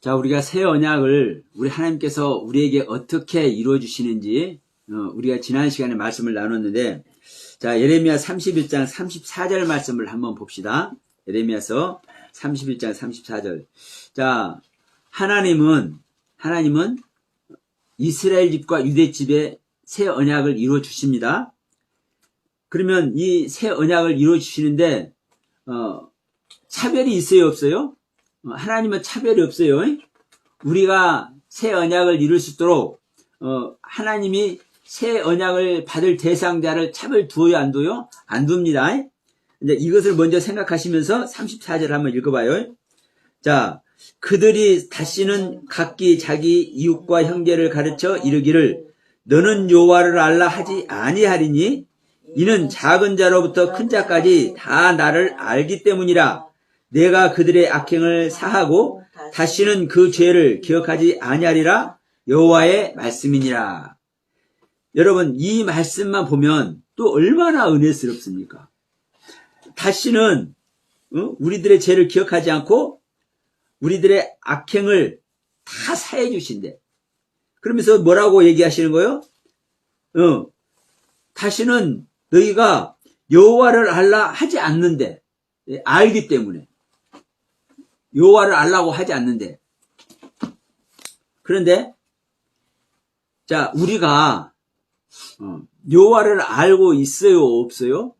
자, 우리가 새 언약을 우리 하나님께서 우리에게 어떻게 이루어 주시는지 우리가 지난 시간에 말씀을 나눴는데, 자, 예레미야 31장 34절 말씀을 한번 봅시다. 예레미야서 31장 34절. 자, 하나님은 이스라엘 집과 유대 집에 새 언약을 이루어 주십니다. 그러면 이 새 언약을 이루어 주시는데 차별이 있어요, 없어요? 하나님은 차별이 없어요. 우리가 새 언약을 이룰 수 있도록 하나님이 새 언약을 받을 대상자를 차별 두어요, 안 두어요? 안 둡니다. 이제 이것을 먼저 생각하시면서 34절 한번 읽어봐요. 자, 그들이 다시는 각기 자기 이웃과 형제를 가르쳐 이르기를 너는 여호와를 알라 하지 아니하리니 이는 작은 자로부터 큰 자까지 다 나를 알기 때문이라. 내가 그들의 악행을 사하고 다시는 그 죄를 기억하지 아니하리라. 여호와의 말씀이니라. 여러분, 이 말씀만 보면 또 얼마나 은혜스럽습니까? 다시는 우리들의 죄를 기억하지 않고 우리들의 악행을 다 사해 주신대. 그러면서 뭐라고 얘기하시는 거예요? 다시는 너희가 여호와를 알라 하지 않는데, 알기 때문에 여호와를 알라고 하지 않는데. 그런데 자, 우리가 여호와를 알고 있어요, 없어요?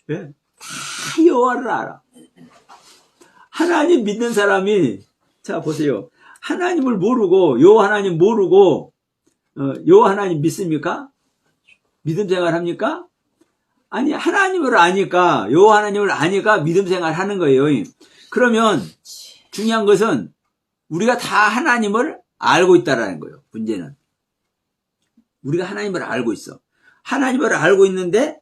네. 다 여호와를 알아. 하나님 믿는 사람이, 자 보세요, 하나님을 모르고 여호와 하나님 모르고 여호와 하나님 믿습니까? 믿음 생활 합니까? 아니, 하나님을 아니까, 여호와 하나님을 아니까 믿음 생활 하는 거예요. 그러면 중요한 것은 우리가 다 하나님을 알고 있다라는 거예요. 문제는 우리가 하나님을 알고 있어. 하나님을 알고 있는데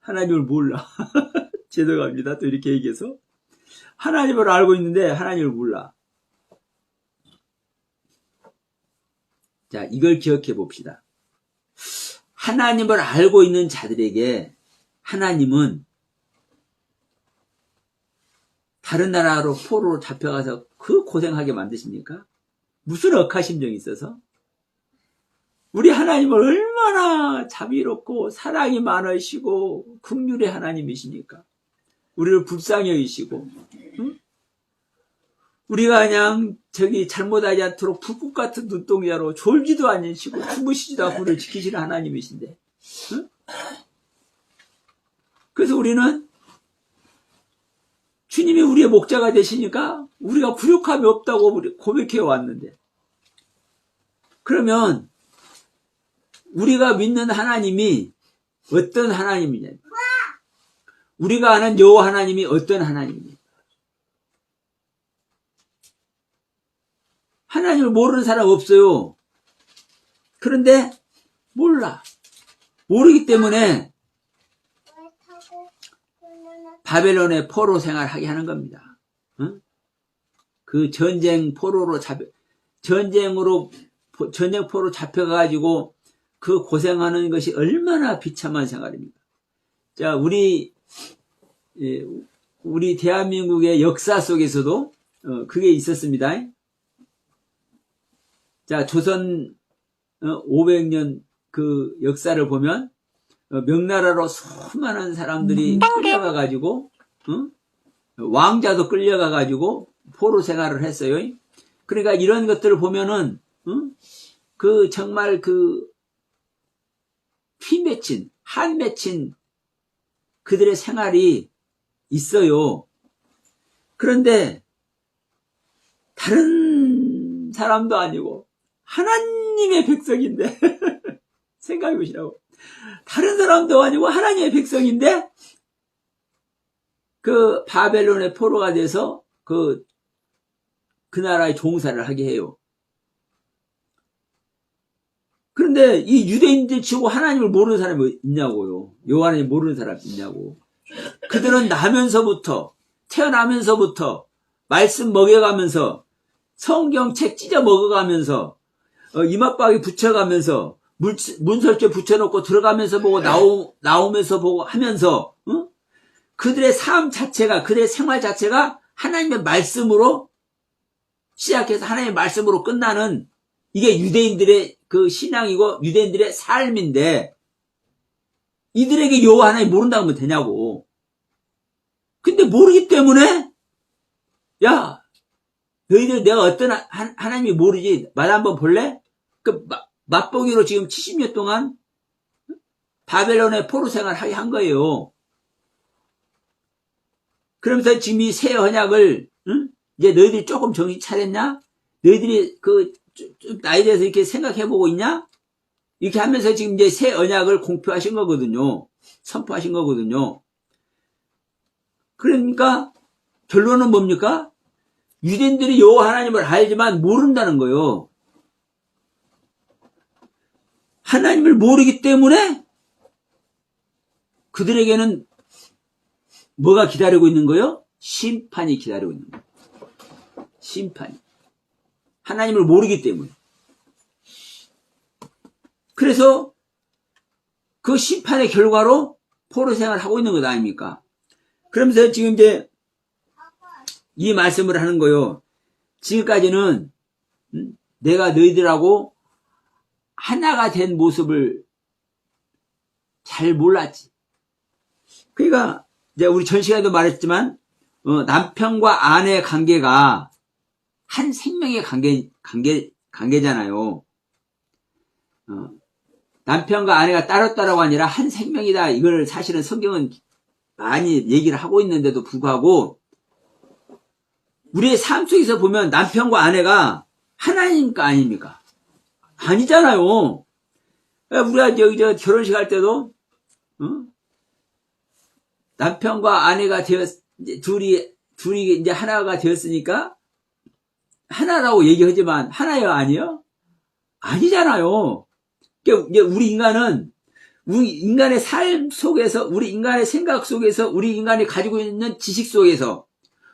하나님을 몰라. 죄송합니다. 또 이렇게 얘기해서. 하나님을 알고 있는데 하나님을 몰라. 자, 이걸 기억해 봅시다. 하나님을 알고 있는 자들에게 하나님은 다른 나라로 포로로 잡혀가서 그 고생하게 만드십니까? 무슨 억하심정이 있어서? 우리 하나님은 얼마나 자비롭고 사랑이 많으시고 긍휼의 하나님이십니까? 우리를 불쌍히 여기시고, 응? 우리가 그냥 잘못하지 않도록 불꽃 같은 눈동자로 졸지도 않으시고 주무시지도 않고 우리를 지키시는 하나님이신데, 응? 그래서 우리는 주님이 우리의 목자가 되시니까 우리가 부족함이 없다고 고백해 왔는데, 그러면 우리가 믿는 하나님이 어떤 하나님이냐? 우리가 아는 여호와 하나님이 어떤 하나님이냐? 하나님을 모르는 사람 없어요. 그런데 몰라. 모르기 때문에 바벨론의 포로 생활하게 하는 겁니다. 응? 그 전쟁 포로 잡혀가지고 그 고생하는 것이 얼마나 비참한 생활입니까? 자, 우리 대한민국의 역사 속에서도 그게 있었습니다. 자, 조선 500년 그 역사를 보면 명나라로 수많은 사람들이 끌려가가지고, 왕자도 끌려가가지고 포로 생활을 했어요. 그러니까 이런 것들을 보면은 그 정말 그 피 맺힌, 한 맺힌 그들의 생활이 있어요. 그런데 다른 사람도 아니고 하나님의 백성인데 생각해 보시라고. 다른 사람도 아니고 하나님의 백성인데 그 바벨론의 포로가 돼서 그 나라의 종사를 하게 해요. 그런데 이 유대인들 치고 하나님을 모르는 사람이 있냐고요. 여호와 하나님 모르는 사람이 있냐고. 그들은 태어나면서부터 말씀 먹여가면서 성경책 찢어 먹어가면서 이맛박이 붙여가면서 문설주에 붙여놓고 들어가면서 보고 나오면서 보고 하면서 그들의 삶 자체가, 그들의 생활 자체가 하나님의 말씀으로 시작해서 하나님의 말씀으로 끝나는 이게 유대인들의 그 신앙이고 유대인들의 삶인데 이들에게 여호와 하나님 모른다고 하면 되냐고. 근데 모르기 때문에 야 너희들 내가 어떤 하나님이 모르지 말 한번 볼래? 그 맛보기로 지금 70년 동안 바벨론의 포로 생활을 한 거예요. 그러면서 지금 이 새 언약을 이제 너희들이 조금 정신 차렸냐? 너희들이 좀 나에 대해서 이렇게 생각해보고 있냐? 이렇게 하면서 지금 이제 새 언약을 공표하신 거거든요. 선포하신 거거든요. 그러니까 결론은 뭡니까? 유대인들이 여호와 하나님을 알지만 모른다는 거예요. 하나님을 모르기 때문에 그들에게는 뭐가 기다리고 있는 거예요? 심판이 기다리고 있는 거예요. 심판이. 하나님을 모르기 때문에. 그래서 그 심판의 결과로 포로 생활을 하고 있는 것 아닙니까? 그러면서 지금 이제 이 말씀을 하는 거예요. 지금까지는 내가 너희들하고 하나가 된 모습을 잘 몰랐지. 그러니까 이제 우리 전 시간에도 말했지만 남편과 아내의 관계가 한 생명의 관계잖아요. 남편과 아내가 따로따로가 아니라 한 생명이다. 이걸 사실은 성경은 많이 얘기를 하고 있는데도 불구하고 우리의 삶 속에서 보면 남편과 아내가 하나입니까 아닙니까? 아니잖아요. 우리가 여기 결혼식 할 때도 남편과 아내가 둘이 이제 하나가 되었으니까 하나라고 얘기하지만 하나요 아니요? 아니잖아요. 그러니까 이제 우리 인간의 삶 속에서, 우리 인간의 생각 속에서, 우리 인간이 가지고 있는 지식 속에서,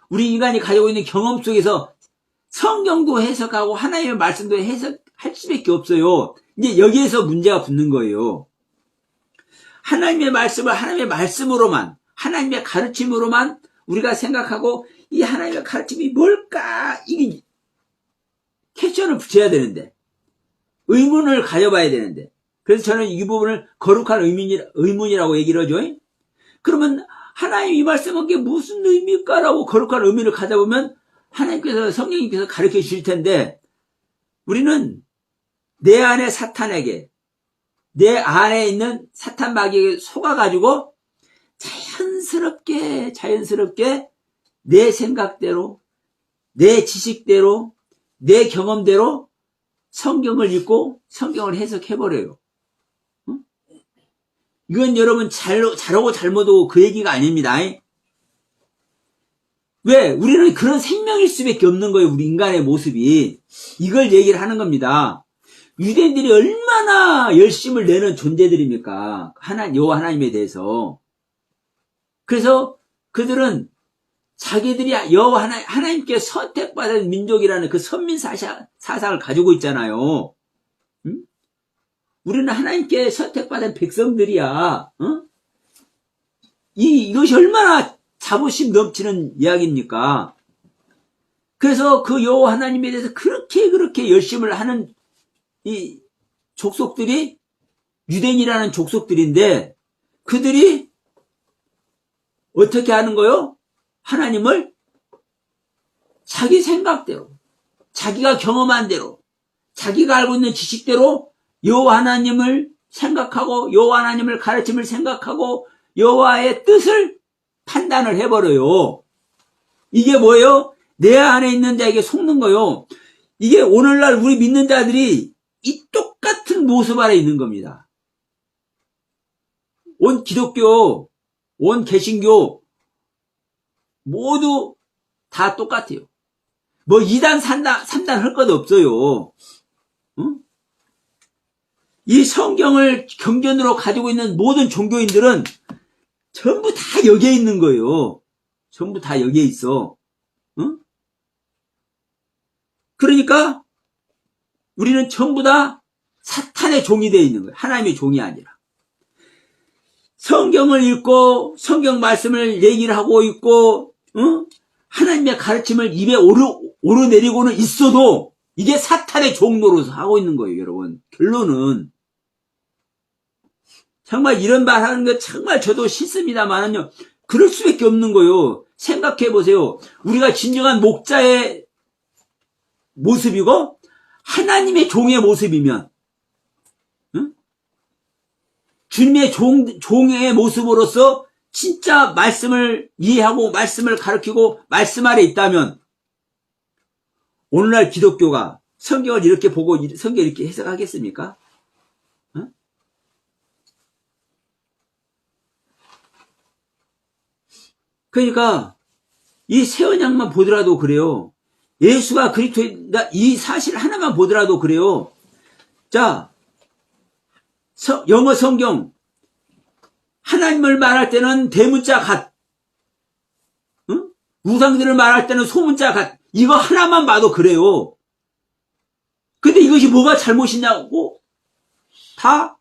우리 인간이 가지고 있는 경험 속에서 성경도 해석하고 하나님의 말씀도 해석할 수밖에 없어요. 이제 여기에서 문제가 붙는 거예요. 하나님의 말씀을 하나님의 말씀으로만, 하나님의 가르침으로만 우리가 생각하고 이 하나님의 가르침이 뭘까? 이게 퀘스천을 붙여야 되는데, 의문을 가져봐야 되는데, 그래서 저는 이 부분을 거룩한 의문이라고 얘기를 하죠. 그러면 하나님 이 말씀은 게 무슨 의미일까라고 거룩한 의미를 가져보면 하나님께서 성령님께서 가르쳐 주실 텐데 우리는 내 안에 사탄에게 내 안에 있는 사탄 마귀에게 속아가지고 자연스럽게 내 생각대로 내 지식대로 내 경험대로 성경을 읽고 성경을 해석해버려요. 이건 여러분 잘하고 잘못하고 그 얘기가 아닙니다. 왜? 우리는 그런 생명일 수밖에 없는 거예요. 우리 인간의 모습이. 이걸 얘기를 하는 겁니다. 유대인들이 얼마나 열심을 내는 존재들입니까? 여호와 하나님에 대해서. 그래서 그들은 자기들이 여호와 하나님께 선택받은 민족이라는 그 선민 사상을 가지고 있잖아요. 응? 우리는 하나님께 선택받은 백성들이야. 이것이 얼마나 자부심 넘치는 이야기입니까? 그래서 그 여호와 하나님에 대해서 그렇게 열심을 하는 이 족속들이 유대인이라는 족속들인데 그들이 어떻게 하는 거요? 하나님을 자기 생각대로, 자기가 경험한 대로, 자기가 알고 있는 지식대로 여호와 하나님을 생각하고 여호와 하나님을 가르침을 생각하고 여호와의 뜻을 판단을 해버려요. 이게 뭐예요? 내 안에 있는 자에게 속는 거요. 이게 오늘날 우리 믿는 자들이 이 똑같은 모습 아래 있는 겁니다. 온 기독교, 온 개신교 모두 다 똑같아요. 뭐 2단, 3단 할 것 없어요. 응? 이 성경을 경전으로 가지고 있는 모든 종교인들은 전부 다 여기에 있는 거예요. 전부 다 여기에 있어. 응? 그러니까 우리는 전부 다 사탄의 종이 되어 있는 거예요. 하나님의 종이 아니라. 성경을 읽고 성경 말씀을 얘기를 하고 있고 하나님의 가르침을 입에 오르내리고는 있어도 이게 사탄의 종로로서 하고 있는 거예요, 여러분. 결론은. 정말 이런 말 하는 거 정말 저도 싫습니다만은요, 그럴 수밖에 없는 거예요. 생각해 보세요. 우리가 진정한 목자의 모습이고 하나님의 종의 모습이면, 응? 주님의 종의 모습으로서 진짜 말씀을 이해하고 말씀을 가르치고 말씀 아래 있다면 오늘날 기독교가 성경을 이렇게 보고 성경을 이렇게 해석하겠습니까? 응? 그러니까 이 새 언약만 보더라도 그래요. 예수가 그리스도이다 이 사실 하나만 보더라도 그래요. 자, 영어 성경 하나님을 말할 때는 대문자 갓, 응? 우상들을 말할 때는 소문자 갓. 이거 하나만 봐도 그래요. 근데 이것이 뭐가 잘못이냐고? 다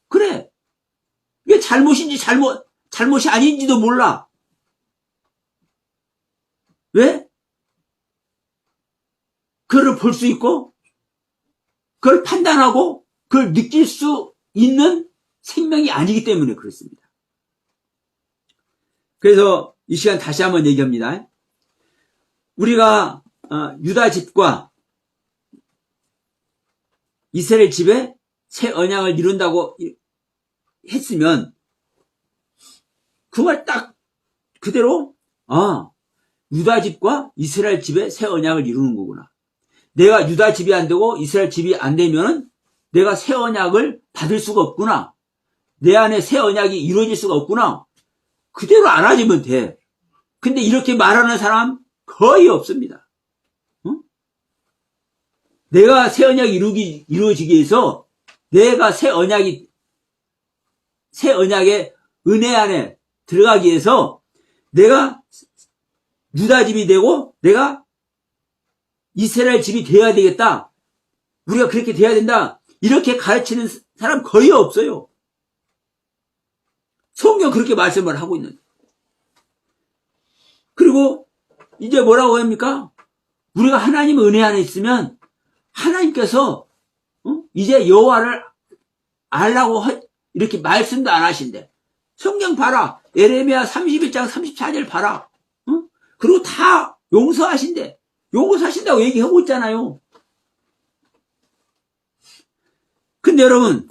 그래. 이게 잘못인지 잘못이 아닌지도 몰라. 왜? 그걸 볼 수 있고, 그걸 판단하고, 그걸 느낄 수 있는 생명이 아니기 때문에 그렇습니다. 그래서 이 시간 다시 한번 얘기합니다. 우리가 유다 집과 이스라엘 집에 새 언약을 이룬다고 했으면 그 말 딱 그대로 유다 집과 이스라엘 집에 새 언약을 이루는 거구나. 내가 유다 집이 안 되고 이스라엘 집이 안 되면 내가 새 언약을 받을 수가 없구나. 내 안에 새 언약이 이루어질 수가 없구나. 그대로 알아주면 돼. 근데 이렇게 말하는 사람 거의 없습니다. 응? 내가 새 언약이 이루어지기 위해서 내가 새 언약의 은혜 안에 들어가기 위해서 내가 유다 집이 되고 내가 이스라엘 집이 되어야 되겠다. 우리가 그렇게 돼야 된다. 이렇게 가르치는 사람 거의 없어요. 성경 그렇게 말씀을 하고 있는데. 그리고 이제 뭐라고 합니까? 우리가 하나님의 은혜 안에 있으면 하나님께서 이제 여호와를 알라고 이렇게 말씀도 안 하신대. 성경 봐라. 예레미야 31장 34절 봐라. 그리고 다 용서하신대. 용서하신다고 얘기하고 있잖아요. 근데 여러분,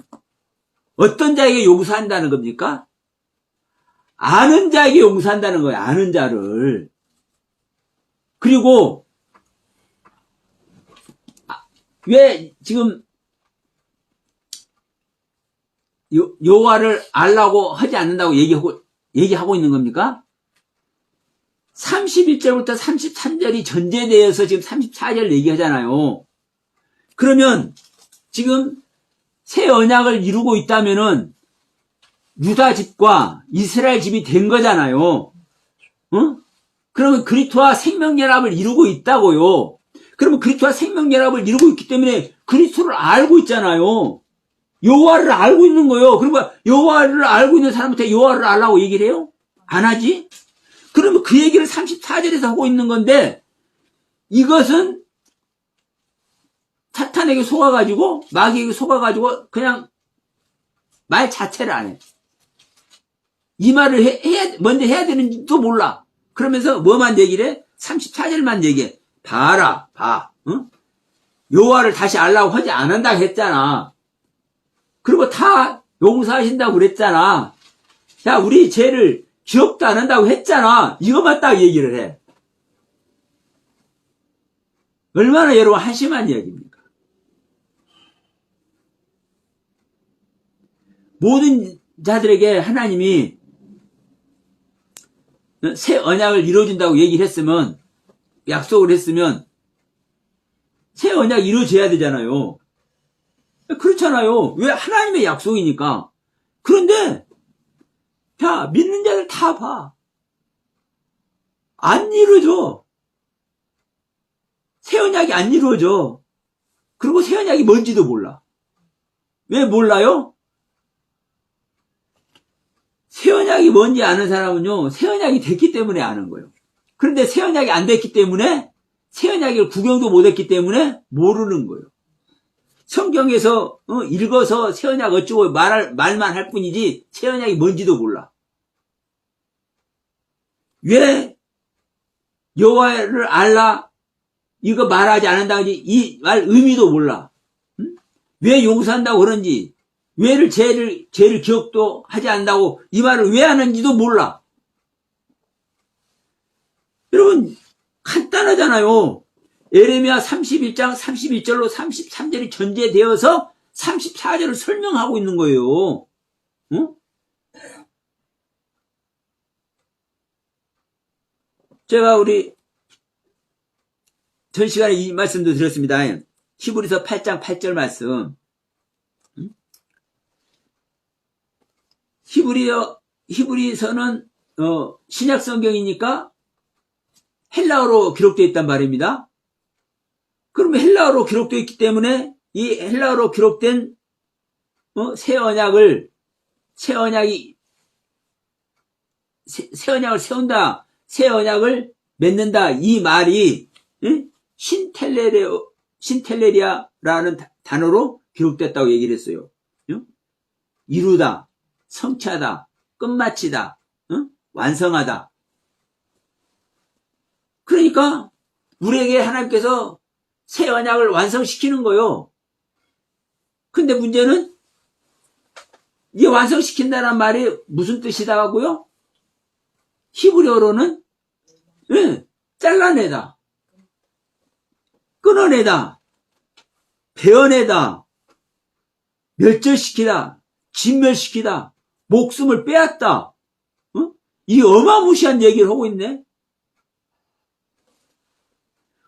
어떤 자에게 용서한다는 겁니까? 아는 자에게 용서한다는 거예요. 아는 자를. 그리고 왜 지금 여호와를 알라고 하지 않는다고 얘기하고 있는 겁니까? 31절부터 33절이 전제되어서 지금 34절 얘기하잖아요. 그러면 지금 새 언약을 이루고 있다면은 유다 집과 이스라엘 집이 된 거잖아요. 그러면 그리스도와 생명연합을 이루고 있다고요. 그러면 그리스도와 생명연합을 이루고 있기 때문에 그리스도를 알고 있잖아요. 여호와를 알고 있는 거예요. 그러면 여호와를 알고 있는 사람한테 여호와를 알라고 얘기를 해요? 안 하지? 그러면 그 얘기를 34절에서 하고 있는 건데 이것은 사탄에게 속아가지고 마귀에게 속아가지고 그냥 말 자체를 안 해. 이 말을 먼저 해야 되는지도 몰라. 그러면서 뭐만 얘기를 해? 34절만 얘기해. 봐라, 봐. 응? 여호와를 다시 알라고 하지 않는다고 했잖아. 그리고 다 용서하신다고 그랬잖아. 야, 우리 죄를 기억도 안 한다고 했잖아. 이것만 딱 얘기를 해. 얼마나 여러분 한심한 이야기입니까? 모든 자들에게 하나님이 새 언약을 이루어준다고 얘기를 했으면, 약속을 했으면 새 언약이 이루어져야 되잖아요. 그렇잖아요. 왜? 하나님의 약속이니까. 그런데 자, 믿는 자들 다 봐. 안 이루어져. 새 언약이 안 이루어져. 그리고 새 언약이 뭔지도 몰라. 왜 몰라요? 새 언약이 뭔지 아는 사람은요, 새 언약이 됐기 때문에 아는 거예요. 그런데 새 언약이 안 됐기 때문에, 새 언약을 구경도 못 했기 때문에 모르는 거예요. 성경에서 읽어서 새 언약 어쩌고 말만 할 뿐이지 새 언약이 뭔지도 몰라. 왜 여호와를 알라 이거 말하지 않는다든지 이 말 의미도 몰라. 응? 왜 용서한다고 그런지, 왜를 죄를 기억도 하지 않는다고 이 말을 왜 하는지도 몰라. 여러분 간단하잖아요. 에레미야 31장 31절로 33절이 전제되어서 34절을 설명하고 있는 거예요. 응? 제가 우리 전 시간에 이 말씀도 드렸습니다. 히브리서 8장 8절 말씀. 히브리서는 신약 성경이니까 헬라어로 기록되어 있단 말입니다. 그러면 헬라어로 기록되어 있기 때문에 이 헬라어로 기록된 새 언약을 세운다, 새 언약을 맺는다, 이 말이 신텔레리아라는 단어로 기록됐다고 얘기를 했어요. 이루다, 성취하다, 끝마치다, 완성하다. 그러니까 우리에게 하나님께서 새 언약을 완성시키는 거요. 근데 문제는 이 완성시킨다는 말이 무슨 뜻이다 하고요? 히브리어로는 잘라내다, 끊어내다, 베어내다, 멸절시키다, 진멸시키다, 목숨을 빼앗다. 이 어마무시한 얘기를 하고 있네.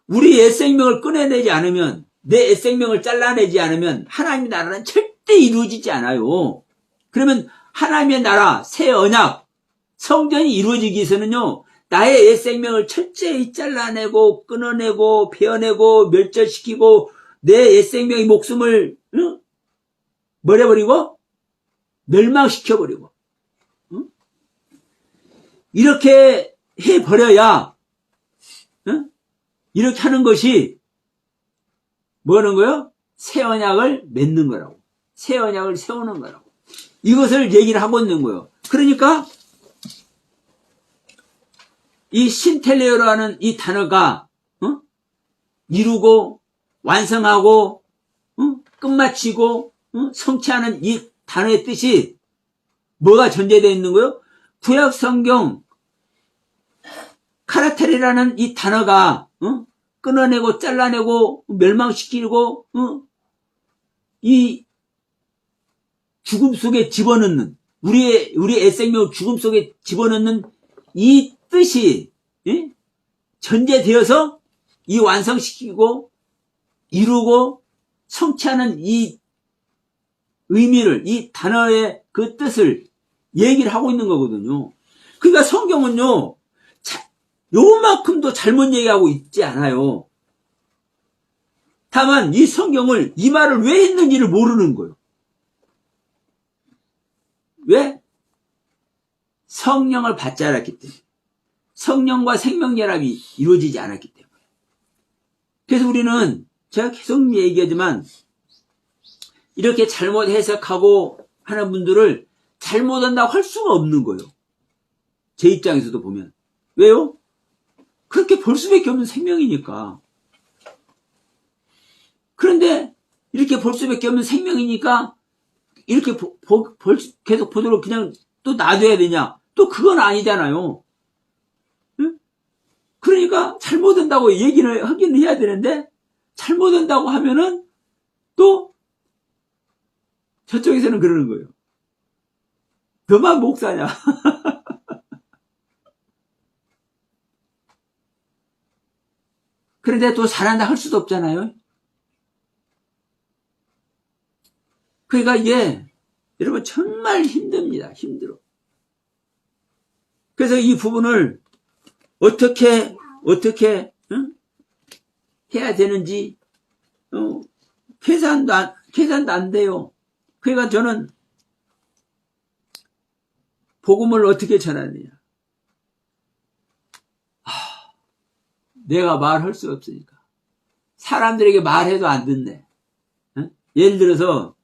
우리 옛생명을 끊어내지 않으면, 내 옛생명을 잘라내지 않으면 하나님의 나라는 절대 이루어지지 않아요. 그러면 하나님의 나라, 새 언약, 성전이 이루어지기 위해서는요, 나의 옛생명을 철저히 잘라내고 끊어내고 베어내고 멸절시키고 내 옛생명의 목숨을 뭘 해버리고 멸망시켜버리고 이렇게 해버려야 이렇게 하는 것이 뭐 하는 거예요? 새 언약을 맺는 거라고. 새 언약을 세우는 거라고. 이것을 얘기를 하고 있는 거예요. 그러니까 이 신텔레오라는 이 단어가 이루고 완성하고 끝마치고 성취하는 이 단어의 뜻이 뭐가 전제되어 있는 거예요? 구약 성경 카라텔이라는 이 단어가 끊어내고 잘라내고 멸망시키고 이 죽음 속에 집어넣는 우리 애생명을 죽음 속에 집어넣는 이 뜻이 전제되어서 이 완성시키고 이루고 성취하는 이 의미를, 이 단어의 그 뜻을 얘기를 하고 있는 거거든요. 그러니까 성경은요, 요만큼도 잘못 얘기하고 있지 않아요. 다만 이 성경을, 이 말을 왜 했는지를 모르는 거예요. 왜? 성령을 받지 않았기 때문에. 성령과 생명연합이 이루어지지 않았기 때문에. 그래서 우리는 제가 계속 얘기하지만 이렇게 잘못 해석하고 하는 분들을 잘못한다고 할 수가 없는 거예요. 제 입장에서도 보면. 왜요? 그렇게 볼 수밖에 없는 생명이니까. 그런데 이렇게 볼 수밖에 없는 생명이니까 이렇게 계속 보도록 그냥 또 놔둬야 되냐? 또 그건 아니잖아요. 응? 그러니까 잘못한다고 얘기를 하기는 해야 되는데 잘못한다고 하면은 또 저쪽에서는 그러는 거예요. 너만 목사냐? 그런데 또 잘한다 할 수도 없잖아요. 그러니까 이게 여러분 정말 힘듭니다. 힘들어. 그래서 이 부분을 어떻게 해야 되는지 계산도 안 돼요. 그러니까 저는 복음을 어떻게 전하느냐. 내가 말할 수 없으니까. 사람들에게 말해도 안 듣네. 어? 예를 들어서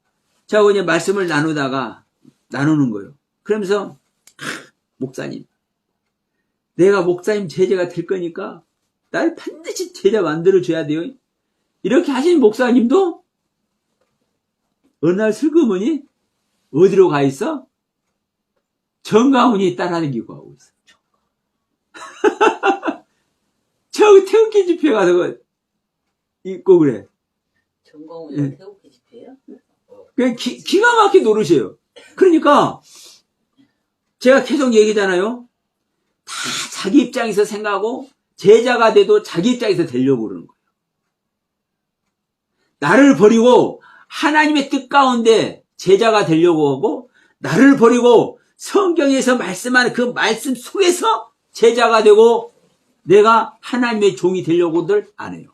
제가 그냥 말씀을 나누는 거예요. 그러면서 목사님, 내가 목사님 제자가 될 거니까 날 반드시 제자 만들어줘야 돼요. 이렇게 하신 목사님도 어느 날 슬그머니 어디로 가 있어? 정가훈이 따라다니고 하고 있어. 저 태극기 집회 가서 있고 그래. 정가훈이 태극기 집회예요? 그냥 기가 막히게 노릇이에요. 그러니까 제가 계속 얘기잖아요. 다 자기 입장에서 생각하고 제자가 돼도 자기 입장에서 되려고 그러는 거예요. 나를 버리고 하나님의 뜻 가운데 제자가 되려고 하고, 나를 버리고 성경에서 말씀하는 그 말씀 속에서 제자가 되고 내가 하나님의 종이 되려고들 안 해요.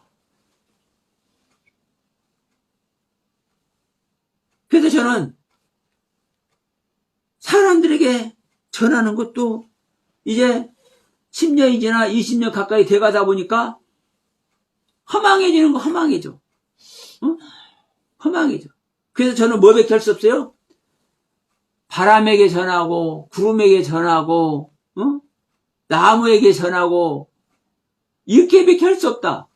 그래서 저는 사람들에게 전하는 것도 이제 10년이 지나 20년 가까이 돼가다 보니까 허망해지는 거 허망해져. 어? 허망해져. 그래서 저는 뭐밖에 할 수 없어요? 바람에게 전하고 구름에게 전하고 나무에게 전하고 이렇게밖에 할 수 없다.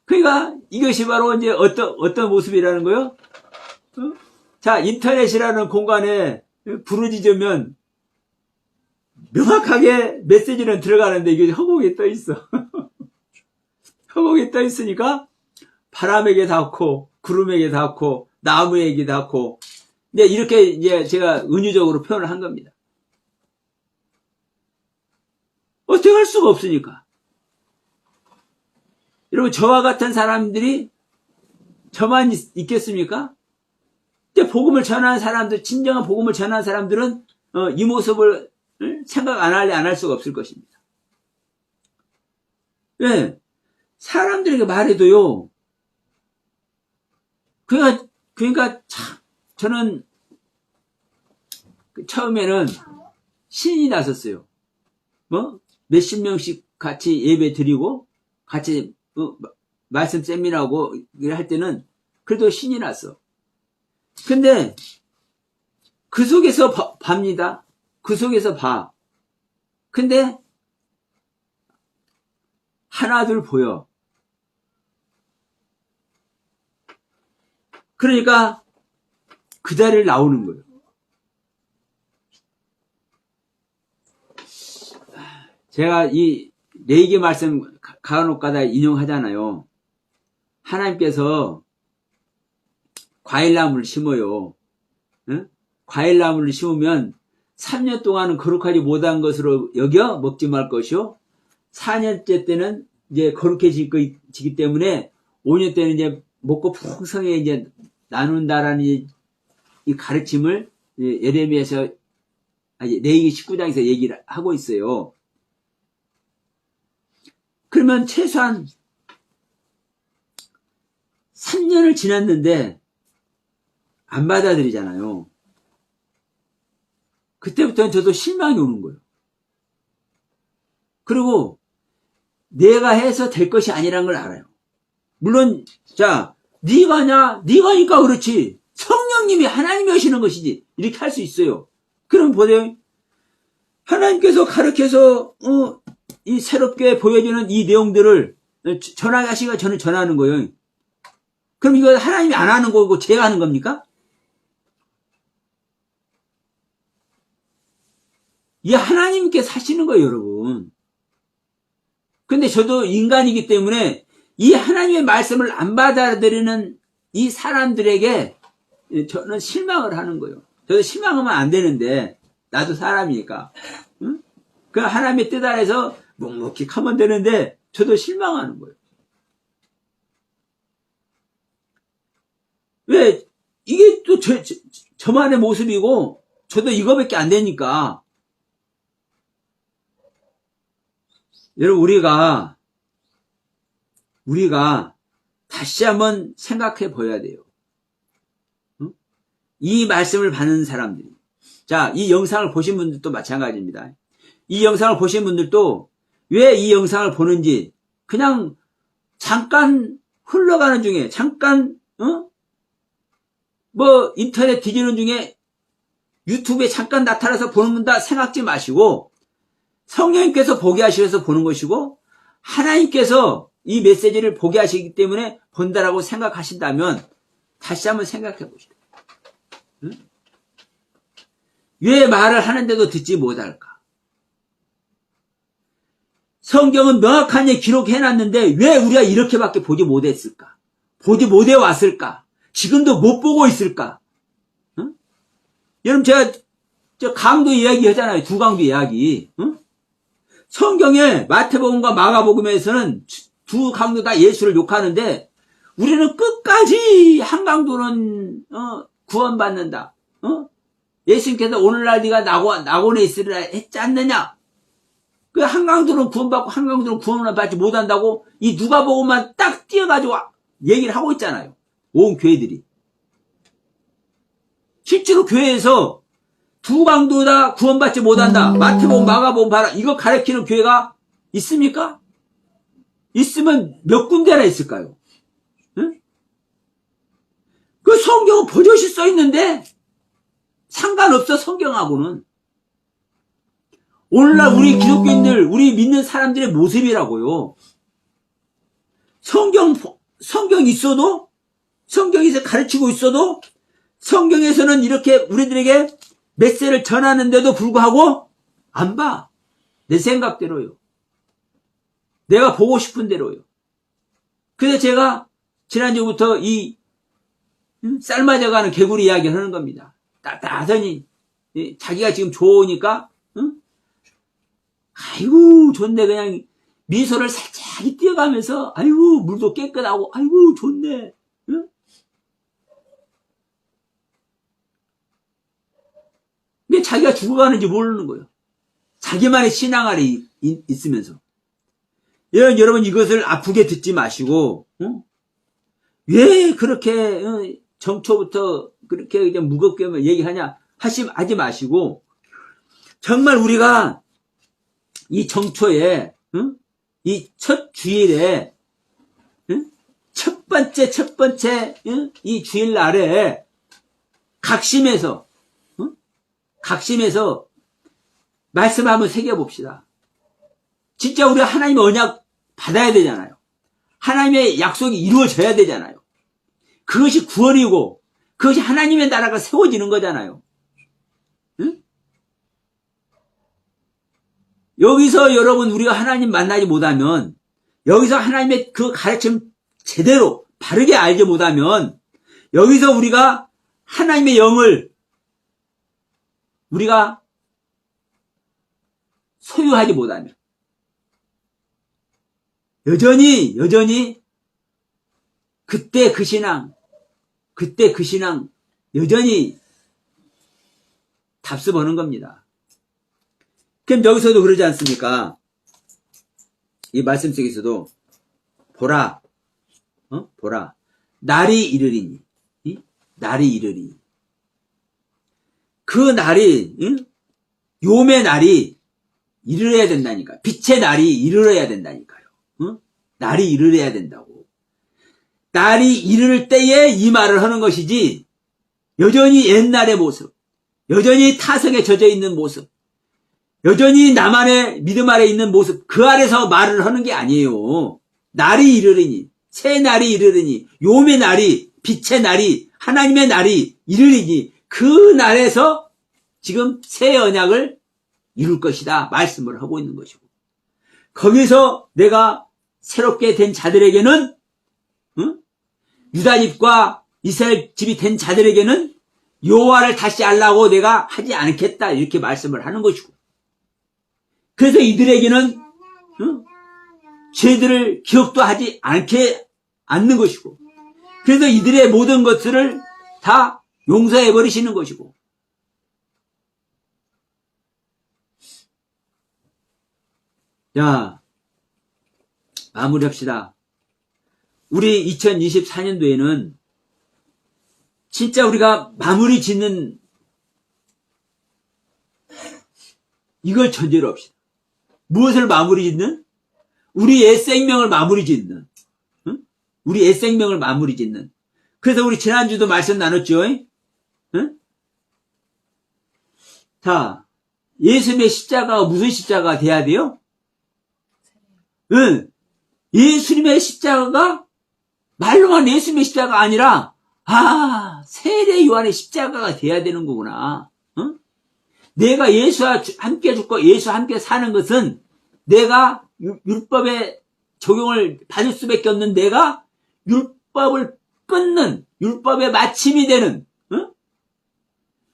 그러니까 이것이 바로 이제 어떤 모습이라는 거요? 자, 인터넷이라는 공간에 부르짖으면 명확하게 메시지는 들어가는데 이게 허공에 떠 있어. 허공에 떠 있으니까 바람에게 닿고 구름에게 닿고 나무에게 닿고, 근데 이렇게 이제 제가 은유적으로 표현을 한 겁니다. 어떻게 할 수가 없으니까. 여러분, 저와 같은 사람들이 저만 있겠습니까? 근데 복음을 전하는 사람들, 진정한 복음을 전하는 사람들은 이 모습을 생각 안 할 수가 없을 것입니다. 왜? 사람들에게 말해도요. 그러니까 참 저는 처음에는 신이 났었어요. 뭐 몇십 명씩 같이 예배 드리고 같이 말씀 세미나하고 할 때는 그래도 신이 났어. 근데 그 속에서 봅니다. 그 속에서 봐. 근데 하나둘 보여. 그러니까 그 자리를 나오는 거예요. 제가 이 레이기 말씀 간혹가다 인용하잖아요. 하나님께서 과일나무를 심어요. 응? 과일나무를 심으면 3년 동안은 거룩하지 못한 것으로 여겨 먹지 말 것이요. 4년째 때는 이제 거룩해지기 때문에 5년 때는 이제 먹고 풍성하게 이제 나눈다라는 이 가르침을 예레미야에서 레위기 19장에서 얘기를 하고 있어요. 그러면 최소한 3년을 지났는데 안 받아들이잖아요. 그때부터는 저도 실망이 오는 거예요. 그리고 내가 해서 될 것이 아니라는 걸 알아요. 물론 자, 네가 하니까 그렇지. 성령님이 하나님이 하시는 것이지. 이렇게 할 수 있어요. 그럼 보세요. 하나님께서 가르쳐서 이 새롭게 보여주는 이 내용들을 전하시니까 저는 전하는 거예요. 그럼 이거 하나님이 안 하는 거고 제가 하는 겁니까? 이 하나님께서 하시는 거예요, 여러분. 근데 저도 인간이기 때문에 이 하나님의 말씀을 안 받아들이는 이 사람들에게 저는 실망을 하는 거예요. 저도 실망하면 안 되는데 나도 사람이니까. 응? 그 하나님의 뜻 안에서 묵묵히 하면 되는데 저도 실망하는 거예요. 왜? 이게 또 저만의 모습이고 저도 이거밖에 안 되니까. 여러분, 우리가 다시 한번 생각해 보여야 돼요. 응? 이 말씀을 받는 사람들이. 자, 이 영상을 보신 분들도 마찬가지입니다. 이 영상을 보신 분들도 왜 이 영상을 보는지 그냥 잠깐 흘러가는 중에, 잠깐, 뭐, 인터넷 뒤지는 중에 유튜브에 잠깐 나타나서 보는다 생각지 마시고, 성령님께서 보게 하셔서 보는 것이고, 하나님께서 이 메시지를 보게 하시기 때문에 본다라고 생각하신다면, 다시 한번 생각해 보시다. 응? 왜 말을 하는데도 듣지 못할까? 성경은 명확한 예 기록해놨는데 왜 우리가 이렇게밖에 보지 못했을까? 보지 못해 왔을까? 지금도 못 보고 있을까? 응? 여러분 제가 저 강도 이야기 하잖아요. 두 강도 이야기. 응? 성경에 마태복음과 마가복음에서는 두 강도 다 예수를 욕하는데 우리는 끝까지 한 강도는 구원받는다. 예수님께서 오늘날 네가 낙원에 있으리라 했지 않느냐? 그 한 강도는 구원받고 한 강도는 구원을 받지 못한다고 이 누가복음만 딱 띄어가지고 얘기를 하고 있잖아요. 온 교회들이. 실제로 교회에서 두 강도 다 구원받지 못한다. 마태복음, 마가복음 봐라. 이거 가르치는 교회가 있습니까? 있으면 몇 군데나 있을까요? 응? 그 성경은 버젓이 써 있는데 상관없어 성경하고는. 오늘날 우리 기독교인들, 우리 믿는 사람들의 모습이라고요. 성경 있어도, 성경에서 가르치고 있어도, 성경에서는 이렇게 우리들에게 메시지를 전하는데도 불구하고 안 봐. 내 생각대로요. 내가 보고 싶은 대로요. 그래서 제가 지난주부터 이 삶아져가는 개구리 이야기를 하는 겁니다. 따뜻하니 자기가 지금 좋으니까 아이고 좋네 그냥 미소를 살짝 띄어가면서 아이고 물도 깨끗하고 아이고 좋네. 응? 왜 자기가 죽어가는지 모르는 거예요. 자기만의 신앙 아래 있으면서. 여러분 이것을 아프게 듣지 마시고 왜 그렇게 정초부터 그렇게 그냥 무겁게 얘기하냐 하지 마시고 정말 우리가 이 정초에 이 첫 주일에 첫 번째 이 주일날에 각심해서 말씀을 한번 새겨봅시다. 진짜 우리가 하나님의 언약 받아야 되잖아요. 하나님의 약속이 이루어져야 되잖아요. 그것이 구원이고 그것이 하나님의 나라가 세워지는 거잖아요. 응? 여기서 여러분 우리가 하나님 만나지 못하면 여기서 하나님의 그 가르침 제대로 바르게 알지 못하면 여기서 우리가 하나님의 영을 우리가 소유하지 못하면 여전히 그때 그 신앙 여전히 답습 하는 겁니다. 그럼 여기서도 그러지 않습니까? 이 말씀 속에서도 보라 날이 이르리니 날이 이르리니 그 날이 요매 날이 이르러야 된다니까. 빛의 날이 이르러야 된다니까요. 날이 이르러야 된다고. 날이 이르를 때에 이 말을 하는 것이지 여전히 옛날의 모습, 여전히 타성에 젖어 있는 모습, 여전히 나만의 믿음 아래 있는 모습 그 아래서 말을 하는 게 아니에요. 날이 이르리니 새 날이 이르리니 요매 날이 빛의 날이 하나님의 날이 이르리니 그 날에서 지금 새 언약을 이룰 것이다 말씀을 하고 있는 것이고 거기서 내가 새롭게 된 자들에게는 유다 집과 이스라엘 집이 된 자들에게는 여호와를 다시 알라고 내가 하지 않겠다 이렇게 말씀을 하는 것이고 그래서 이들에게는 죄들을 기억도 하지 않는 것이고 그래서 이들의 모든 것들을 다 용서해 버리시는 것이고 자 마무리합시다. 우리 2024년도에는 진짜 우리가 마무리 짓는 이걸 전제로 합시다. 무엇을 마무리 짓는? 우리 옛 생명을 마무리 짓는, 응? 우리 옛 생명을 마무리 짓는. 그래서 우리 지난주도 말씀 나눴죠. 응? 자, 예수님의 십자가가 무슨 십자가가 돼야 돼요? 응. 예수님의 십자가가 말로만 예수님의 십자가가 아니라 세례 요한의 십자가가 돼야 되는 거구나. 응? 내가 예수와 함께 죽고 예수와 함께 사는 것은 내가 율법의 적용을 받을 수밖에 없는 내가 율법을 끊는, 율법의 마침이 되는, 응?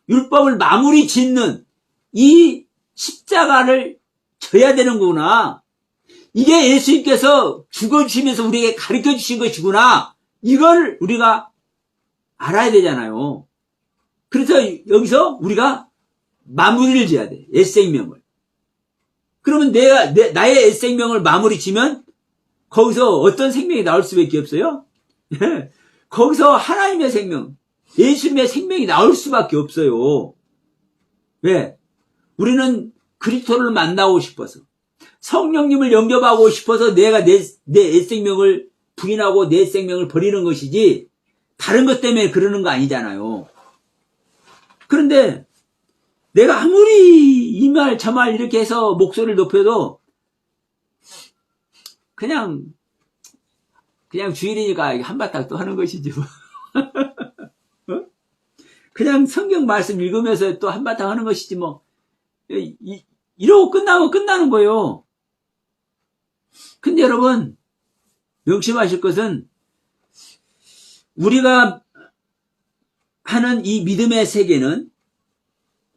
율법을 마무리 짓는 이 십자가를 져야 되는 거구나. 이게 예수님께서 죽어주시면서 우리에게 가르쳐 주신 것이구나. 이걸 우리가 알아야 되잖아요. 그래서 여기서 우리가 마무리를 지어야 돼. 옛 생명을. 그러면 나의 옛 생명을 마무리 지면 거기서 어떤 생명이 나올 수밖에 없어요? 거기서 하나님의 생명, 예수님의 생명이 나올 수밖에 없어요. 왜? 우리는 그리스도를 만나고 싶어서, 성령님을 영접하고 싶어서 내가 내 옛 생명을 부인하고 내 옛 생명을 버리는 것이지 다른 것 때문에 그러는 거 아니잖아요. 그런데 내가 아무리 이 말 저 말 이렇게 해서 목소리를 높여도 그냥 주일이니까 한바탕 또 하는 것이지 뭐. 그냥 성경 말씀 읽으면서 또 한바탕 하는 것이지 뭐. 이러고 끝나면 끝나는 거예요. 근데 여러분 명심하실 것은 우리가 하는 이 믿음의 세계는,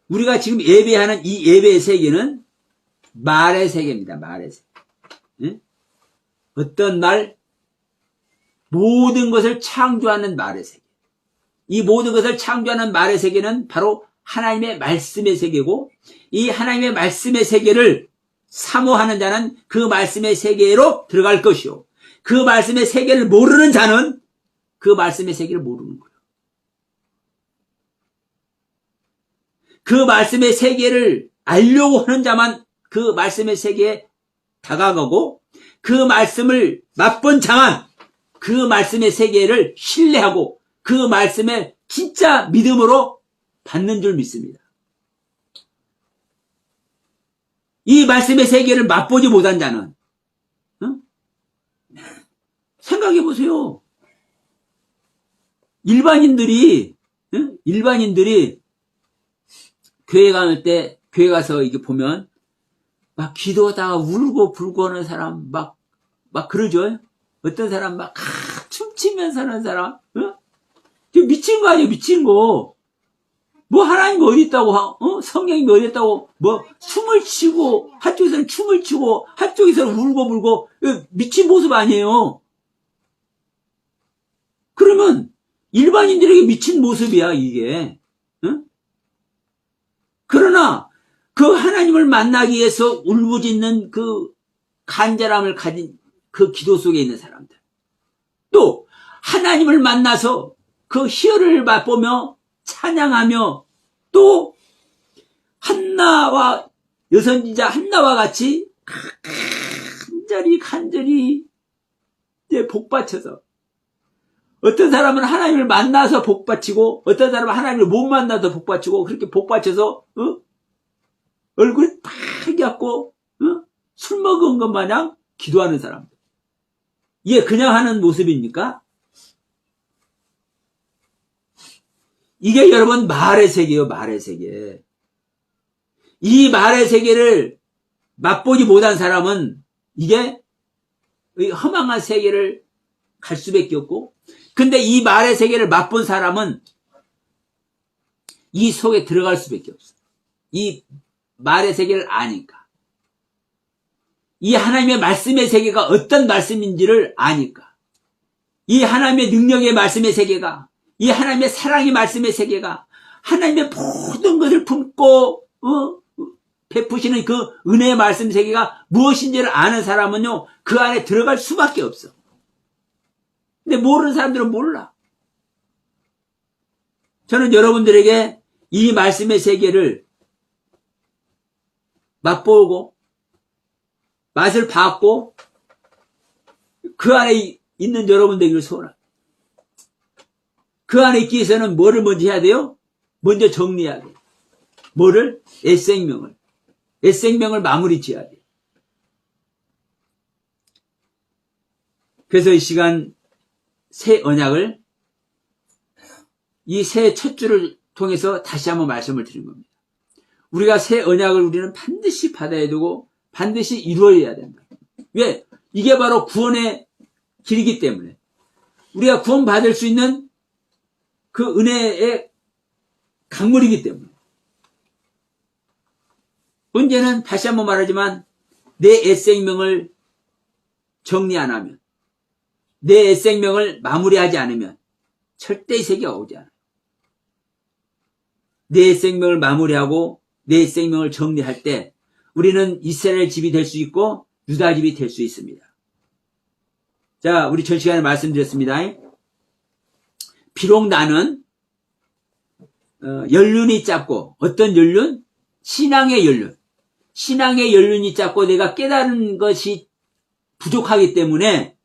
우리가 지금 예배하는 이 예배의 세계는 말의 세계입니다. 말의 세계. 응? 어떤 말? 모든 것을 창조하는 말의 세계. 이 모든 것을 창조하는 말의 세계는 바로 하나님의 말씀의 세계고, 이 하나님의 말씀의 세계를 사모하는 자는 그 말씀의 세계로 들어갈 것이요, 그 말씀의 세계를 모르는 자는 그 말씀의 세계를 모르는 거예요. 그 말씀의 세계를 알려고 하는 자만 그 말씀의 세계에 다가가고, 그 말씀을 맛본 자만 그 말씀의 세계를 신뢰하고 그 말씀을 진짜 믿음으로 받는 줄 믿습니다. 이 말씀의 세계를 맛보지 못한 자는, 생각해 보세요. 일반인들이 교회 가서 이게 보면 막 기도하다가 울고 불고 하는 사람 막 그러죠. 어떤 사람 막 춤추면서 하는 사람, 미친 거 아니에요, 미친 거. 뭐 하나님 어디 있다고, 성령이 어디 있다고, 뭐 춤을 추고, 한쪽에서는 춤을 추고, 한쪽에서는 울고 불고, 미친 모습 아니에요. 그러면 일반인들에게 미친 모습이야, 이게. 그러나 그 하나님을 만나기 위해서 울부짖는 그 간절함을 가진 그 기도 속에 있는 사람들, 또 하나님을 만나서 그 희열을 맛보며 찬양하며, 또 한나와 여선지자 한나와 같이 간절히 이제 복받쳐서, 어떤 사람은 하나님을 만나서 복받치고, 어떤 사람은 하나님을 못 만나서 복받치고, 그렇게 복받쳐서 얼굴이 빨갛고 술 먹은 것 마냥 기도하는 사람들. 이게 그냥 하는 모습입니까? 이게 여러분 말의 세계예요, 말의 세계. 이 말의 세계를 맛보지 못한 사람은 이게 허망한 세계를 갈 수밖에 없고, 근데 이 말의 세계를 맛본 사람은 이 속에 들어갈 수밖에 없어. 이 말의 세계를 아니까. 이 하나님의 말씀의 세계가 어떤 말씀인지를 아니까. 이 하나님의 능력의 말씀의 세계가, 이 하나님의 사랑의 말씀의 세계가, 하나님의 모든 것을 품고 베푸시는 그 은혜의 말씀 세계가 무엇인지를 아는 사람은요, 그 안에 들어갈 수밖에 없어. 근데 모르는 사람들은 몰라. 저는 여러분들에게 이 말씀의 세계를 맛보고 맛을 봤고 그 안에 있는 여러분 되기를 소원합니다. 그 안에 있기 위해서는 뭐를 먼저 해야 돼요? 먼저 정리해야 돼요. 뭐를? 옛생명을 마무리 지어야 돼요. 그래서 이 시간 새 언약을 이 새 첫 주를 통해서 다시 한번 말씀을 드린 겁니다. 우리가 새 언약을 우리는 반드시 받아야 되고 반드시 이루어야 된다. 왜? 이게 바로 구원의 길이기 때문에 우리가 구원받을 수 있는 그 은혜의 강물이기 때문에 문제는 다시 한번 말하지만 내 옛생명을 정리 안 하면 내 옛생명을 마무리하지 않으면 절대 이 세계가 오지 않아요. 내 옛생명을 마무리하고 내 옛생명을 정리할 때 우리는 이스라엘 집이 될 수 있고 유다 집이 될 수 있습니다. 자, 우리 전 시간에 말씀드렸습니다. 비록 나는 연륜이 짧고 어떤 연륜? 신앙의 연륜. 신앙의 연륜이 짧고 내가 깨달은 것이 부족하기 때문에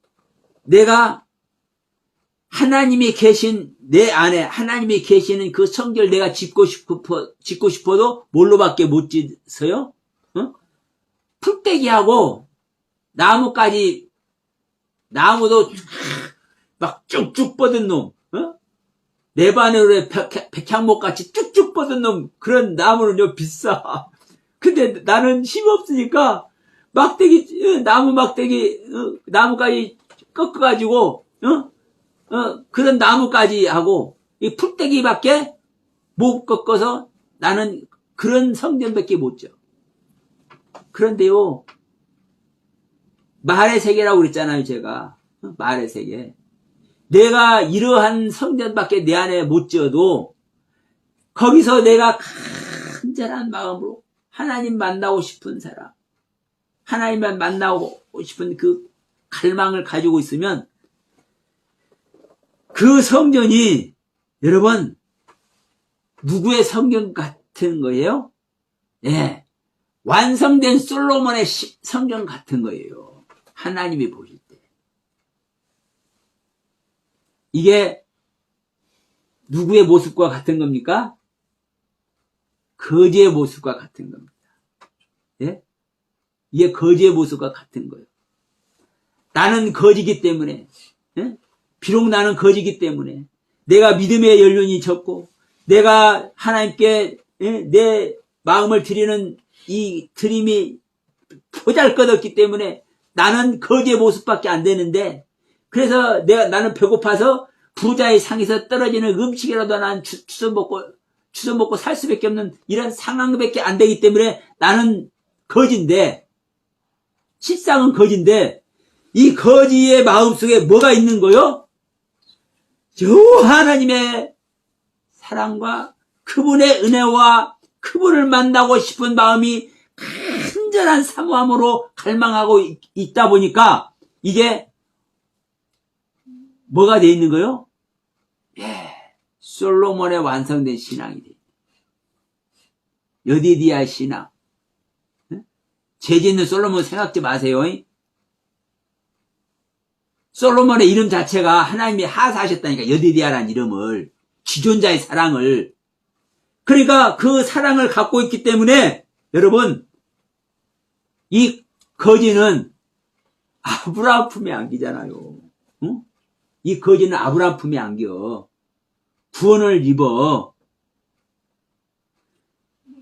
내가 하나님이 계신 내 안에 하나님이 계시는 그 성결 내가 짓고 싶어도 뭘로밖에 못 짓어요? 풀떼기하고 나무까지 나무도 막 쭉쭉 뻗은 놈, 레바논의 백향목같이 쭉쭉 뻗은 놈 그런 나무는요 비싸. 근데 나는 힘 없으니까 막대기 나무 막대기 나무까지 꺾어가지고 그런 나무까지 하고 이 풀떼기밖에 못 꺾어서 나는 그런 성전밖에 못 져. 그런데요 말의 세계라고 그랬잖아요. 제가 말의 세계. 내가 이러한 성전밖에 내 안에 못 지어도 거기서 내가 간절한 마음으로 하나님 만나고 싶은 사람, 하나님만 만나고 싶은 그 갈망을 가지고 있으면 그 성전이 여러분 누구의 성전 같은 거예요? 예, 완성된 솔로몬의 성전 같은 거예요. 하나님이 보실 때. 이게 누구의 모습과 같은 겁니까? 거지의 모습과 같은 겁니다. 예? 이게 거지의 모습과 같은 거예요. 나는 거지기 때문에, 예? 비록 나는 거지기 때문에, 내가 믿음의 연륜이 적고, 내가 하나님께 내 마음을 드리는 이 드림이 보잘것없기 때문에 나는 거지의 모습밖에 안 되는데, 그래서 나는 배고파서 부자의 상에서 떨어지는 음식이라도 난 주워 먹고 살 수밖에 없는 이런 상황밖에 안 되기 때문에 나는 거지인데, 실상은 거지인데, 이 거지의 마음속에 뭐가 있는 거요? 저 하나님의 사랑과 그분의 은혜와 그분을 만나고 싶은 마음이 간절한 사모함으로 갈망하고 있다 보니까 이게 뭐가 돼 있는 거요? 예, 솔로몬의 완성된 신앙이 돼. 여디디아 신앙. 죄 짓는 솔로몬 생각지 마세요. 솔로몬의 이름 자체가 하나님이 하사하셨다니까, 여디디아라는 이름을. 지존자의 사랑을. 그러니까 그 사랑을 갖고 있기 때문에 여러분 이 거지는 아브라함 품에 안기잖아요. 응? 이 거지는 아브라함 품에 안겨. 구원을 입어.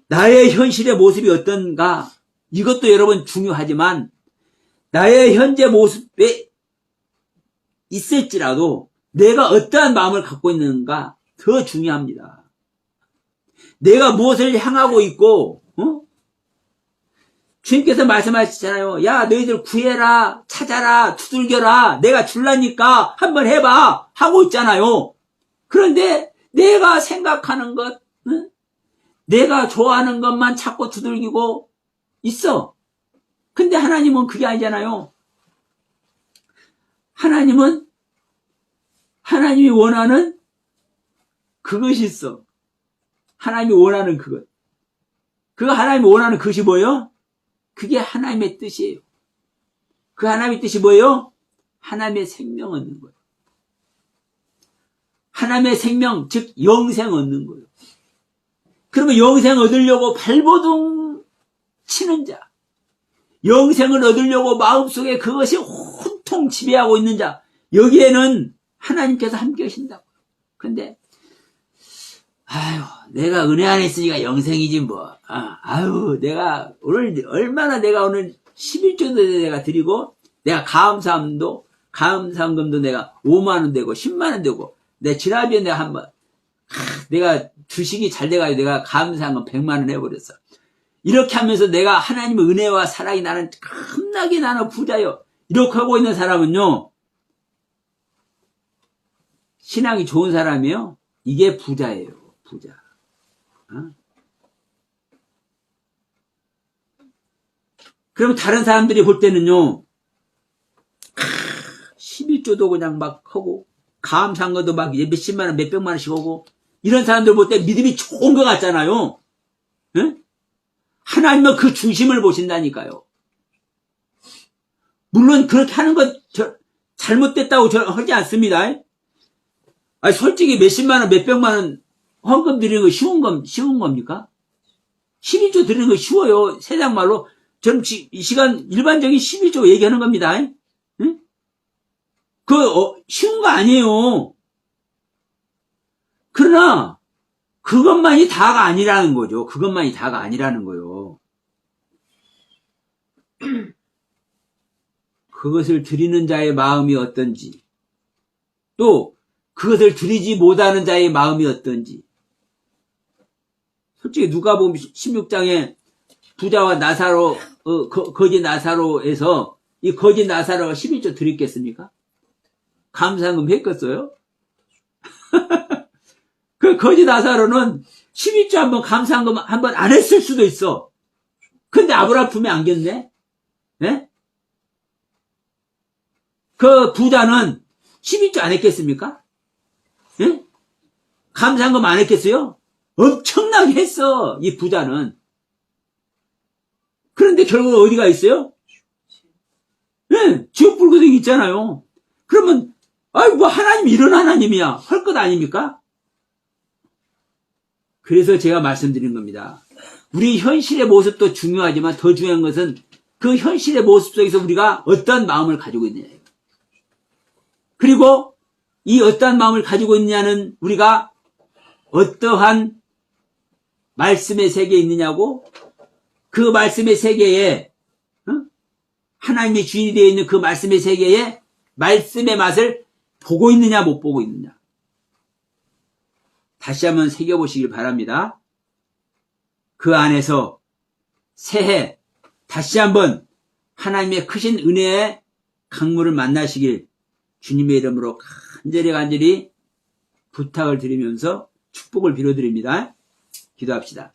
나의 현실의 모습이 어떤가? 이것도 여러분 중요하지만 나의 현재 모습에 있을지라도 내가 어떠한 마음을 갖고 있는가 더 중요합니다. 내가 무엇을 향하고 있고, 주님께서 말씀하시잖아요. 야, 너희들 구해라, 찾아라, 두들겨라, 내가 줄라니까 한번 해봐 하고 있잖아요. 그런데 내가 생각하는 것, 내가 좋아하는 것만 찾고 두들기고 있어. 근데 하나님은 그게 아니잖아요. 하나님이 원하는 그것이 있어. 하나님이 원하는 그것. 하나님이 원하는 그것이 뭐예요? 그게 하나님의 뜻이에요. 그 하나님의 뜻이 뭐예요? 하나님의 생명 얻는 거예요. 하나님의 생명, 즉 영생 얻는 거예요. 그러면 영생 얻으려고 발버둥 치는 자, 영생을 얻으려고 마음속에 그것이 혼통 지배하고 있는 자, 여기에는 하나님께서 함께 하신다고요. 근데 아유, 내가 은혜 안에 있으니까 영생이지 뭐. 내가 오늘 얼마나 내가 오늘 11조도 내가 드리고, 내가 감사함금도 내가 5만 원 되고 10만 원 되고, 내 지난주에 내가 한번 내가 주식이 잘 돼가지고 내가 감사함금 100만 원 해버렸어. 이렇게 하면서 내가 하나님의 은혜와 사랑이 나는 겁나게 나는 부자요. 이렇게 하고 있는 사람은요, 신앙이 좋은 사람이요, 이게 부자예요. 부자. 그럼 다른 사람들이 볼 때는요, 11조도 그냥 막 하고, 감사한 것도 막 몇십만 원, 몇백만 원씩 하고, 이런 사람들 볼 때 믿음이 좋은 것 같잖아요. 응? 하나님은 그 중심을 보신다니까요. 물론 그렇게 하는 건 잘못됐다고 저는 하지 않습니다. 아니, 솔직히 몇십만 원, 몇백만 원 헌금 드리는 거 쉬운 겁니까? 11조 드리는 거 쉬워요. 세상 말로. 저는 이 시간 일반적인 11조 얘기하는 겁니다. 응? 쉬운 거 아니에요. 그러나, 그것만이 다가 아니라는 거죠. 그것만이 다가 아니라는 거요. 그것을 드리는 자의 마음이 어떤지, 또, 그것을 드리지 못하는 자의 마음이 어떤지. 솔직히 누가복음 16장에 부자와 나사로, 거지 나사로에서 이 거지 나사로가 11조 드렸겠습니까? 감사한금 했겠어요? 그 거지 나사로는 11조 한번 감사한금 한번 안 했을 수도 있어. 근데 아브라함 품에 안겼네? 네? 그 부자는 11조 안 했겠습니까? 예? 감사한금 안 했겠어요? 엄청나게 했어, 이 부자는. 그런데 결국 어디가 있어요? 예, 지옥 불구덩이 있잖아요. 그러면, 뭐 하나님 이런 하나님이야. 할 것 아닙니까? 그래서 제가 말씀드린 겁니다. 우리 현실의 모습도 중요하지만 더 중요한 것은 그 현실의 모습 속에서 우리가 어떤 마음을 가지고 있느냐. 그리고 이 어떠한 마음을 가지고 있느냐는 우리가 어떠한 말씀의 세계에 있느냐고, 그 말씀의 세계에 하나님의 주인이 되어 있는 그 말씀의 세계에 말씀의 맛을 보고 있느냐 못 보고 있느냐. 다시 한번 새겨보시길 바랍니다. 그 안에서 새해 다시 한번 하나님의 크신 은혜의 강물을 만나시길 주님의 이름으로 간절히 부탁을 드리면서 축복을 빌어드립니다. 기도합시다.